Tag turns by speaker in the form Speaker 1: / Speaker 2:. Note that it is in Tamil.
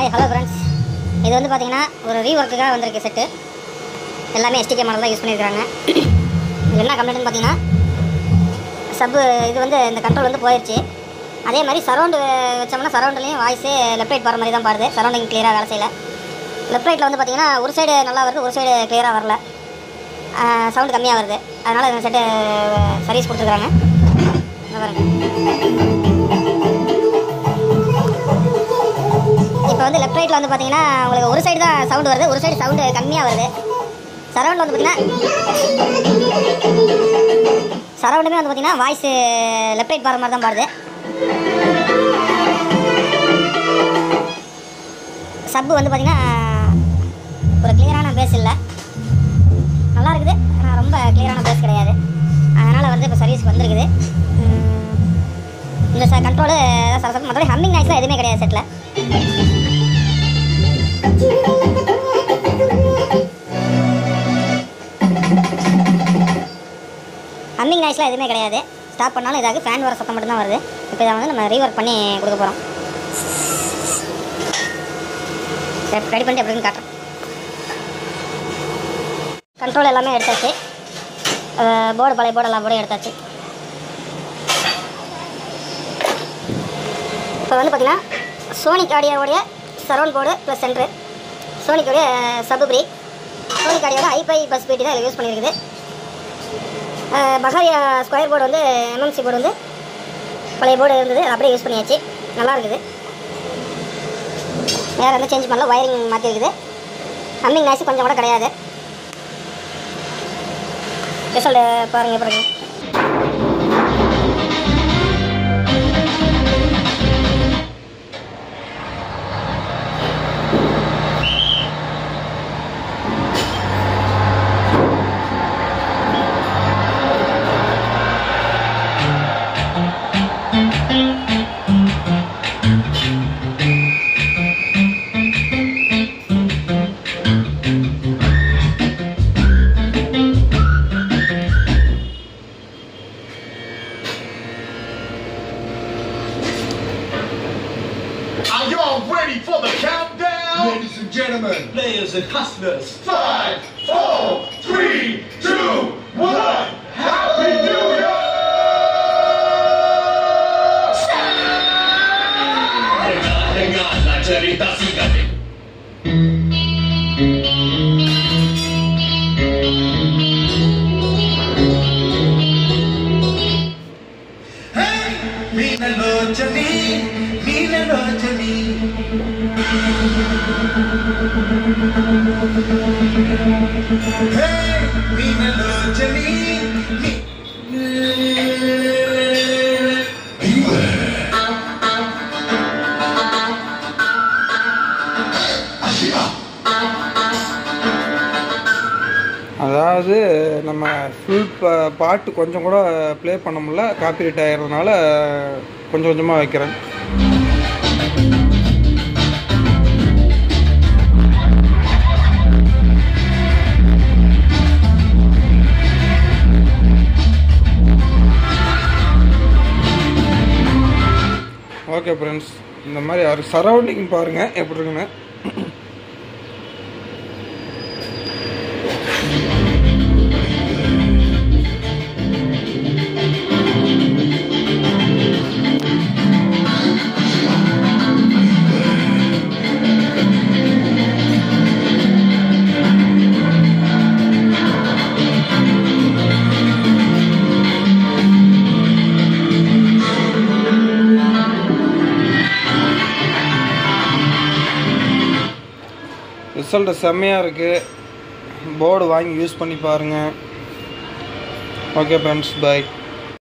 Speaker 1: ஹாய் ஹலோ ஃப்ரெண்ட்ஸ், இது வந்து பார்த்தீங்கன்னா ஒரு ரீஒர்க்குக்காக வந்திருக்கு செட்டு. எல்லாமே எஸ்டிகே மாடல் தான் யூஸ் பண்ணியிருக்காங்க. இது என்ன கம்ப்ளைண்ட்னு பார்த்தீங்கன்னா, இது வந்து இந்த கண்ட்ரோல் வந்து போயிடுச்சு. அதே மாதிரி சரௌண்டு வச்சோம்னா சரௌண்ட்லேயும் வாய்ஸு லெஃப்ட் ரைட் போகிற மாதிரி தான் பாடுது. சரௌண்டிங் கிளியராக வேலை செய்யலை. லெஃப்ட் ரைட்டில் வந்து பார்த்தீங்கன்னா ஒரு சைடு நல்லா வருது, ஒரு சைடு கிளியராக வரல, சவுண்டு கம்மியாக வருது. அதனால் இந்த செட்டு சர்வீஸ் கொடுத்துருக்குறாங்க. இப்போ வந்து லெஃப்ட் ரைட்டில் வந்து பார்த்தீங்கன்னா உங்களுக்கு ஒரு சைடு தான் சவுண்டு வருது, ஒரு சைடு சவுண்டு கம்மியாக வருது. சரௌண்டில் வந்து பார்த்தீங்கன்னா சரௌண்டுமே வந்து பார்த்தீங்கன்னா வாய்ஸு லெஃப்ட் ரைட் போகிற மாதிரி தான் பாடுது. சப்பு வந்து பார்த்தீங்கன்னா ஒரு கிளியரான பேஸ் இல்லை, நல்லா இருக்குது. ஆனால் ரொம்ப கிளியரான பேஸ் கிடையாது. அதனால் வந்து இப்போ சர்வீஸ்க்கு வந்துருக்குது. இந்த கண்ட்ரோலு சரசப்பு, மற்றபடி ஹம்மிங் நாய்ஸ்லாம் எதுவுமே கிடையாது செட்டில். ஹம்மிங் நாய்ஸ்லாம் எதுவுமே கிடையாது. ஸ்டாப் பண்ணாலும் இதாக ஃபேன் வர சத்தம் மட்டும்தான் வருது. இப்போ இதை வந்து நம்ம ரீவொர்க் பண்ணி கொடுக்க போகிறோம். ரெடி பண்ணிட்டு எப்படின்னு காட்டுறோம். கண்ட்ரோல் எல்லாமே எடுத்தாச்சு. போர்டு பழைய போர்டு எல்லா போர்டும் எடுத்தாச்சு. இப்போ வந்து பார்த்தீங்கன்னா சோனிக் ஆடியோவுடைய சரௌண்ட் போர்டு ப்ளஸ் சென்ட்ரு, சோனிக்கோடைய சபுப்ரி, சோனிக் ஆடியோட ஐபை பஸ் பேட்டி தான் இதில் யூஸ் பண்ணியிருக்குது. பஹாரியா ஸ்கொயர் போர்டு வந்து எம்எம்சி போர்டு வந்து பழைய போர்டு இருந்தது, அதை அப்படியே யூஸ் பண்ணியாச்சு. நல்லா இருக்குது. வேறு எந்த சேஞ்ச் பண்ணல, ஒயரிங் மாற்றிருக்குது. ஹம்மிங் நாய்ஸ் கொஞ்சம் கூட கிடையாது. ரிசல்ட் பாருங்கள் பாருங்கள்.
Speaker 2: Are y'all ready for the countdown?
Speaker 3: Ladies and gentlemen,
Speaker 2: players and hustlers. 5, 4, 3, 2, 1. Happy New Year! Hang on, la charita sígate.
Speaker 3: hey, Meena Lochani, Meena Lochani. Hey, Meena Lochani,
Speaker 4: அதாவது நம்ம ஃபுல் பாட்டு கொஞ்சம் கூட ப்ளே பண்ண முடியல, காப்பிரைட் ஆகிறதுனால கொஞ்சம் கொஞ்சமாக வைக்கிறேன். ஓகே ஃப்ரெண்ட்ஸ், இந்த மாதிரி சரௌண்டிங் பாருங்கள் எப்படி இருக்குன்னு. ரிசல்ட் செம்மையாக இருக்குது. போர்டு வாங்கி யூஸ் பண்ணி பாருங்கள். ஓகே ஃப்ரெண்ட்ஸ், பாய்.